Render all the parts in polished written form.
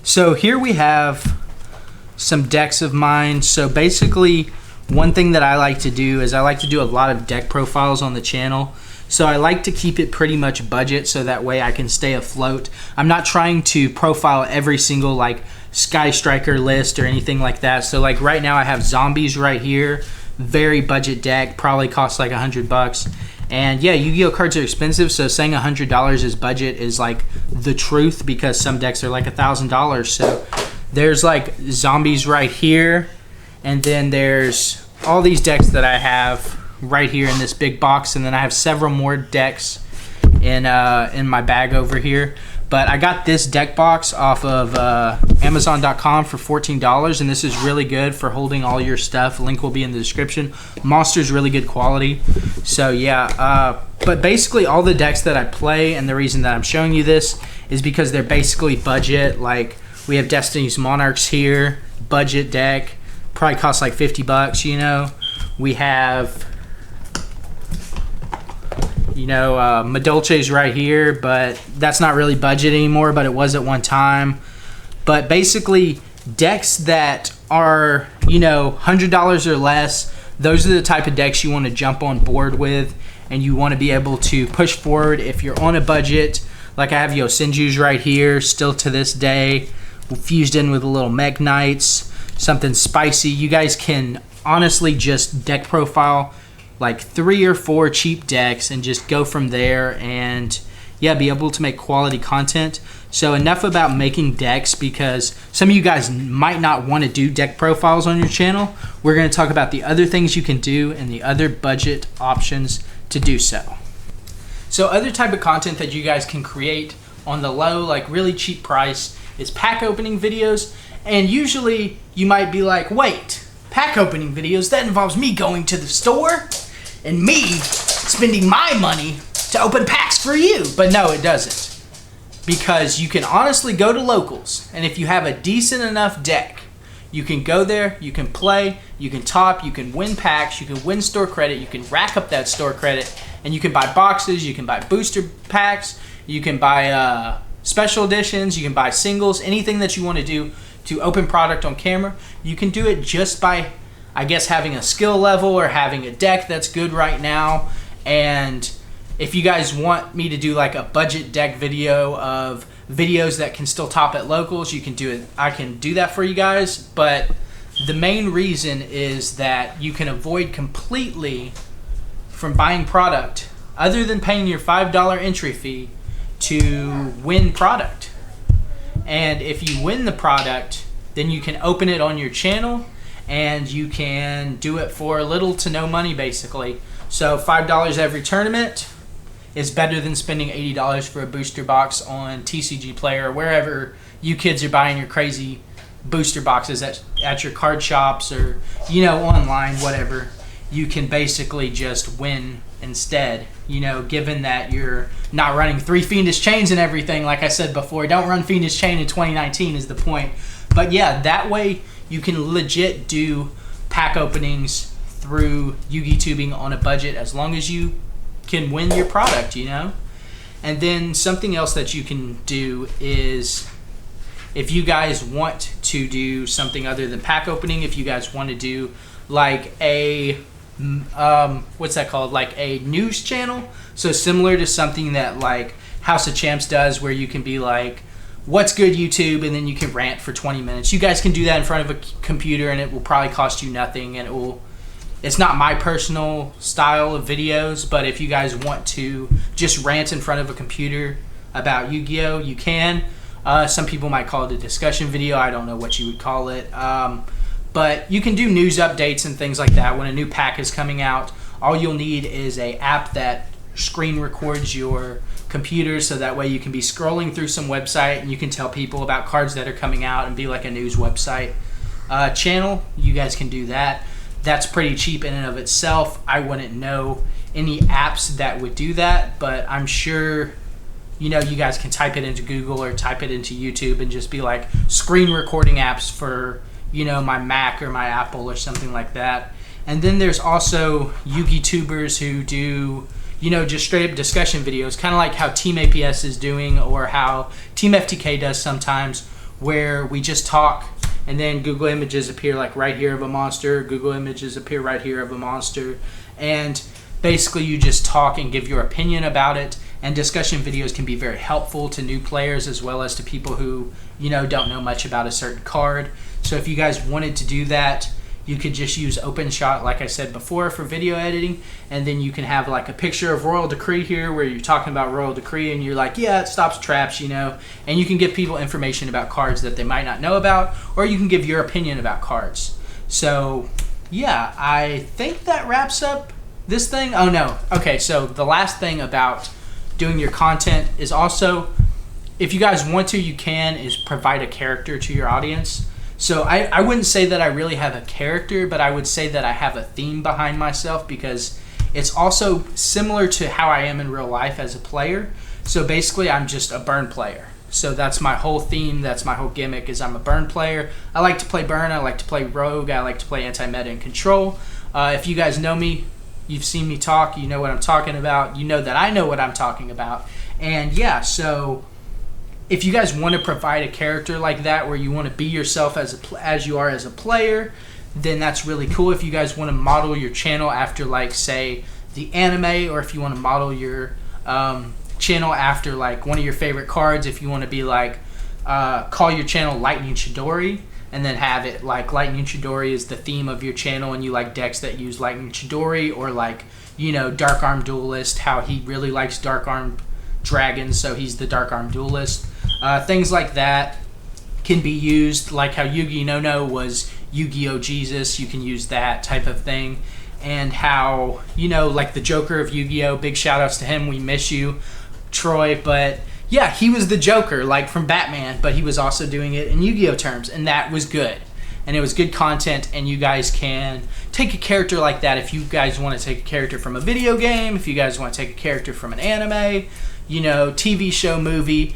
So here we have some decks of mine. So basically, one thing that I like to do is I like to do a lot of deck profiles on the channel. So I like to keep it pretty much budget so that way I can stay afloat. I'm not trying to profile every single like Sky Striker list or anything like that. So like right now I have zombies right here. Very budget deck, probably costs like $100. And yeah, Yu-Gi-Oh cards are expensive, so saying $100 is budget is like the truth because some decks are like $1,000. So there's like zombies right here, and then there's all these decks that I have right here in this big box, and then I have several more decks in my bag over here. But I got this deck box off of Amazon.com for $14, and this is really good for holding all your stuff. Link will be in the description. Monster's really good quality. So yeah, but basically all the decks that I play, and the reason that I'm showing you this is because they're basically budget. Like we have Destiny's Monarchs here, budget deck, probably costs like $50, you know. We have, you know, Madolche's right here, but that's not really budget anymore, but it was at one time. But basically, decks that are, you know, $100 or less, those are the type of decks you want to jump on board with, and you want to be able to push forward if you're on a budget. Like I have Yosenju's right here, still to this day, fused in with a little Mech Knights, something spicy. You guys can honestly just deck profile like 3 or 4 cheap decks and just go from there and yeah, be able to make quality content. So enough about making decks, because some of you guys might not want to do deck profiles on your channel. We're going to talk about the other things you can do and the other budget options to do so. So other type of content that you guys can create on the low, like really cheap price, is pack opening videos. And usually you might be like, wait, pack opening videos, that involves me going to the store and me spending my money to open packs for you. But no, it doesn't. Because you can honestly go to locals, and if you have a decent enough deck, you can go there, you can play, you can top, you can win packs, you can win store credit, you can rack up that store credit, and you can buy boxes, you can buy booster packs, you can buy special editions, you can buy singles, anything that you want to do to open product on camera. You can do it just by, I guess, having a skill level or having a deck that's good right now. And if you guys want me to do like a budget deck video of videos that can still top at locals, you can do it. I can do that for you guys. But the main reason is that you can avoid completely from buying product other than paying your $5 entry fee to win product. And if you win the product, then you can open it on your channel, and you can do it for little to no money basically. So $5 every tournament is better than spending $80 for a booster box on TCG Player or wherever you kids are buying your crazy booster boxes at your card shops or, you know, online, whatever. You can basically just win instead, you know, given that you're not running 3 Fiendish Chains and everything. Like I said before, don't run Fiendish Chain in 2019 is the point. But yeah, that way you can legit do pack openings through Yugitubing on a budget as long as you can win your product, you know. And then something else that you can do is, if you guys want to do something other than pack opening, if you guys want to do like a what's that called, like a news channel, so similar to something that like House of Champs does, where you can be like, what's good YouTube, and then you can rant for 20 minutes. You guys can do that in front of a computer, and it will probably cost you nothing, and it's not my personal style of videos, but if you guys want to just rant in front of a computer about Yu-Gi-Oh, you can. Some people might call it a discussion video. I don't know what you would call it. But you can do news updates and things like that when a new pack is coming out. All you'll need is an app that screen records your computer, so that way you can be scrolling through some website and you can tell people about cards that are coming out and be like a news website channel. You guys can do that. That's pretty cheap in and of itself. I wouldn't know any apps that would do that, but I'm sure, you know, you guys can type it into Google or type it into YouTube and just be like screen recording apps for, you know, my Mac or my Apple or something like that. And then there's also Yugitubers who do, you know, just straight up discussion videos, kind of like how Team APS is doing or how Team FTK does sometimes, where we just talk, and then Google Images appear like right here of a monster, Google Images appear right here of a monster, and basically you just talk and give your opinion about it. And discussion videos can be very helpful to new players as well as to people who, you know, don't know much about a certain card. So if you guys wanted to do that, you could just use OpenShot, like I said before, for video editing, and then you can have like a picture of Royal Decree here where you're talking about Royal Decree and you're like, yeah, it stops traps, you know, and you can give people information about cards that they might not know about, or you can give your opinion about cards. So yeah, I think that wraps up this thing. Oh no, okay, so the last thing about doing your content is also, if you guys want to, you can, is provide a character to your audience. So I wouldn't say that I really have a character, but I would say that I have a theme behind myself, because it's also similar to how I am in real life as a player. So basically I'm just a burn player. So that's my whole theme, that's my whole gimmick, is I'm a burn player. I like to play burn, I like to play rogue, I like to play anti-meta and control. If you guys know me, you've seen me talk, you know what I'm talking about, you know that I know what I'm talking about. And yeah, so if you guys want to provide a character like that where you want to be yourself as you are as a player, then that's really cool. If you guys want to model your channel after, like, say, the anime, or if you want to model your channel after, like, one of your favorite cards, if you want to be like, call your channel Lightning Chidori, and then have it like Lightning Chidori is the theme of your channel, and you like decks that use Lightning Chidori, or like, you know, Dark Arm Duelist, how he really likes Dark Arm Dragons, so he's the Dark Arm Duelist. Things like that can be used, like how Yugi No was Yu-Gi-Oh! Jesus, you can use that type of thing. And how, you know, like the Joker of Yu-Gi-Oh! Big shout outs to him, we miss you, Troy, but yeah, he was the Joker, like from Batman, but he was also doing it in Yu-Gi-Oh! Terms, and that was good. And it was good content, and you guys can take a character like that if you guys want to take a character from a video game, if you guys want to take a character from an anime, you know, TV show, movie.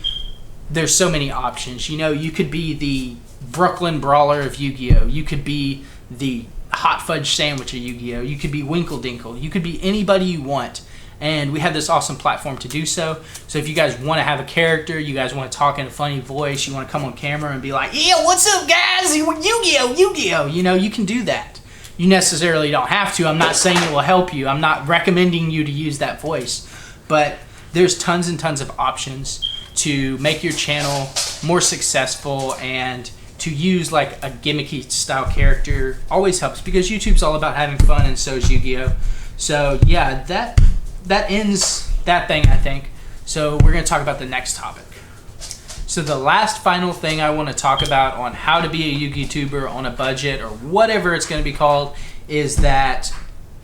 There's so many options. You know, you could be the Brooklyn Brawler of Yu-Gi-Oh! You could be the Hot Fudge Sandwich of Yu-Gi-Oh! You could be Winkle Dinkle. You could be anybody you want. And we have this awesome platform to do so. So if you guys want to have a character, you guys want to talk in a funny voice, you want to come on camera and be like, yeah, what's up, guys? Yu-Gi-Oh! Yu-Gi-Oh! You know, you can do that. You necessarily don't have to. I'm not saying it will help you. I'm not recommending you to use that voice. But there's tons and tons of options to make your channel more successful, and to use like a gimmicky style character always helps, because YouTube's all about having fun, and so is Yu-Gi-Oh! So yeah, that ends that thing, I think. So we're going to talk about the next topic. So the last final thing I want to talk about on how to be a Yugituber on a budget, or whatever it's going to be called, is that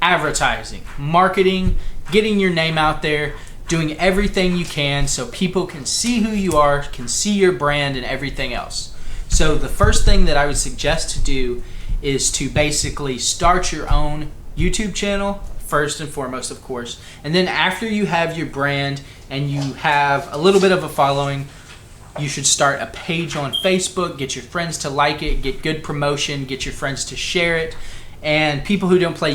advertising, marketing, getting your name out there, doing everything you can so people can see who you are, can see your brand and everything else. So the first thing that I would suggest to do is to basically start your own YouTube channel, first and foremost, of course. And then after you have your brand and you have a little bit of a following, you should start a page on Facebook, get your friends to like it, get good promotion, get your friends to share it. And people who don't play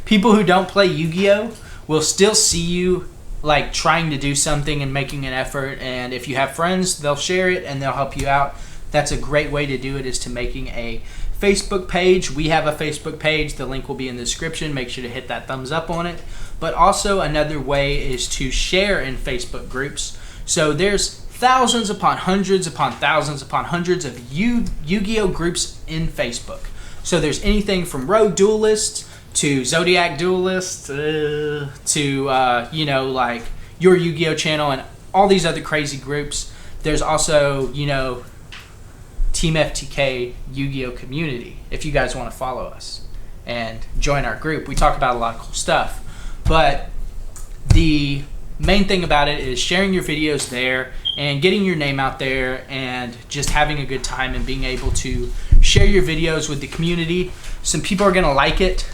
people who don't play Yu-Gi-Oh! Will still see you like trying to do something and making an effort, and if you have friends, they'll share it and they'll help you out. That's a great way to do it, is to making a Facebook page. We have a Facebook page. The link will be in the description. Make sure to hit that thumbs up on it. But also another way is to share in Facebook groups. So there's thousands upon hundreds upon thousands upon hundreds of Yu-Gi-Oh! Groups in Facebook. So there's anything from Rogue Duelists to Zodiac Duelists to, you know, like your Yu-Gi-Oh! Channel and all these other crazy groups. There's also, you know, Team FTK Yu-Gi-Oh! Community, if you guys want to follow us and join our group. We talk about a lot of cool stuff. But the main thing about it is sharing your videos there and getting your name out there and just having a good time and being able to share your videos with the community. Some people are going to like it.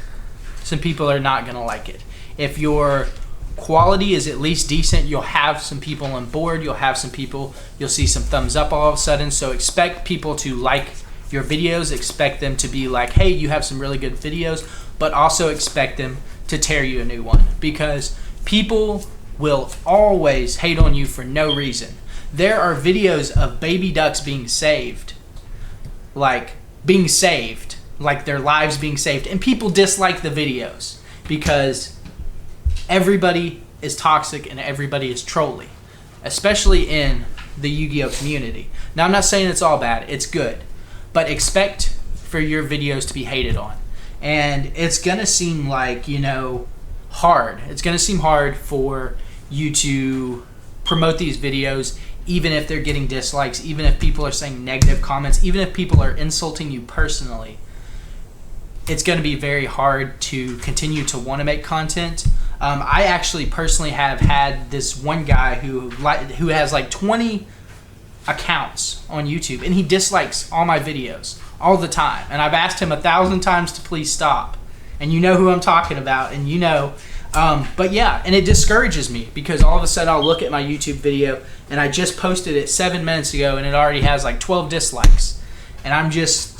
Some people are not going to like it. If your quality is at least decent, you'll have some people on board. You'll have some people, you'll see some thumbs up all of a sudden. So expect people to like your videos. Expect them to be like, hey, you have some really good videos. But also expect them to tear you a new one. Because people will always hate on you for no reason. there are videos of baby ducks being saved, like their lives being saved, and people dislike the videos because everybody is toxic and everybody is trolly, especially in the Yu-Gi-Oh community. Now, I'm not saying it's all bad, it's good, but expect for your videos to be hated on. And it's gonna seem like, hard. It's gonna seem hard for you to promote these videos, even if they're getting dislikes, even if people are saying negative comments, even if people are insulting you personally. It's going to be very hard to continue to want to make content. I actually personally have had this one guy who has like 20 accounts on YouTube, and he dislikes all my videos all the time. And I've asked him 1,000 times to please stop. And you know who I'm talking about, and but yeah, and it discourages me because all of a sudden I'll look at my YouTube video and I just posted it 7 minutes ago and it already has like 12 dislikes. And I'm just,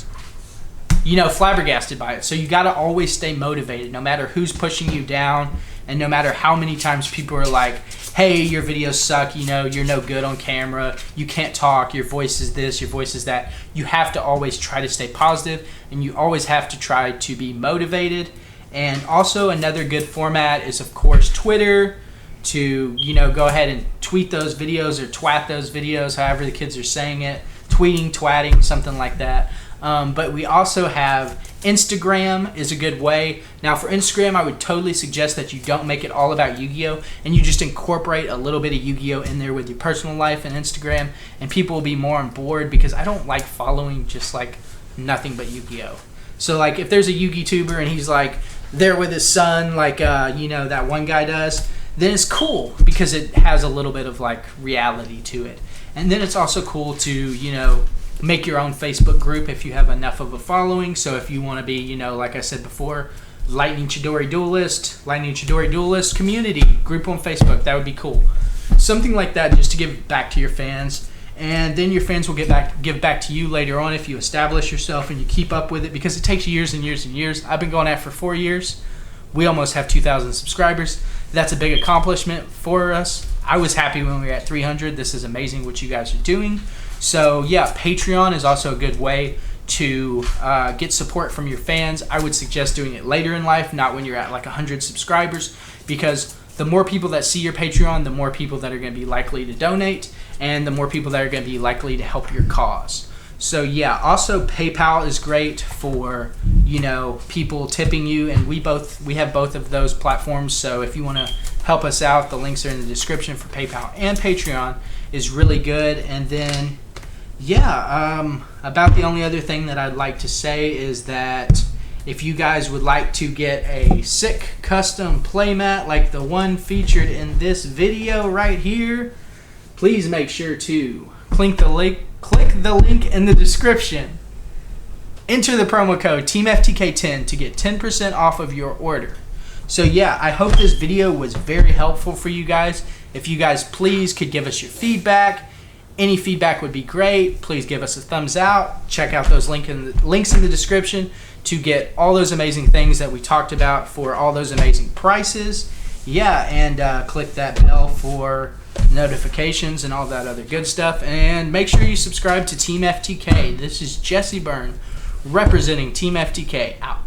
flabbergasted by it. So you got to always stay motivated no matter who's pushing you down and no matter how many times people are like, hey, your videos suck, you're no good on camera, you can't talk, your voice is this, your voice is that. You have to always try to stay positive and you always have to try to be motivated. And also another good format is, of course, Twitter, to, go ahead and tweet those videos or twat those videos, however the kids are saying it, tweeting, twatting, something like that. But we also have Instagram is a good way. Now for Instagram, I would totally suggest that you don't make it all about Yu-Gi-Oh! And you just incorporate a little bit of Yu-Gi-Oh! In there with your personal life and Instagram, and people will be more on board because I don't like following just like nothing but Yu-Gi-Oh! So like if there's a Yugituber and he's like there with his son, like that one guy does, then it's cool because it has a little bit of like reality to it. And then it's also cool to make your own Facebook group if you have enough of a following. So if you want to be, like I said before, Lightning Chidori Duelist community group on Facebook, that would be cool. Something like that, just to give back to your fans. And then your fans will give back to you later on if you establish yourself and you keep up with it, because it takes years and years and years. I've been going at it for 4 years. We almost have 2,000 subscribers. That's a big accomplishment for us. I was happy when we were at 300. This is amazing what you guys are doing. So yeah, Patreon is also a good way to get support from your fans. I would suggest doing it later in life, not when you're at like 100 subscribers, because the more people that see your Patreon, the more people that are going to be likely to donate, and the more people that are going to be likely to help your cause. So yeah, also PayPal is great for, people tipping you, and we have both of those platforms. So if you want to help us out, the links are in the description for PayPal and Patreon is really good. And then about the only other thing that I'd like to say is that if you guys would like to get a sick custom playmat like the one featured in this video right here, please make sure to click the link in the description. Enter the promo code TEAMFTK10 to get 10% off of your order. So yeah, I hope this video was very helpful for you guys. If you guys please could give us your feedback. Any feedback would be great. Please give us a thumbs out. Check out those links in the description to get all those amazing things that we talked about for all those amazing prices. Yeah, and click that bell for notifications and all that other good stuff. And make sure you subscribe to Team FTK. This is Jesse Byrne representing Team FTK out.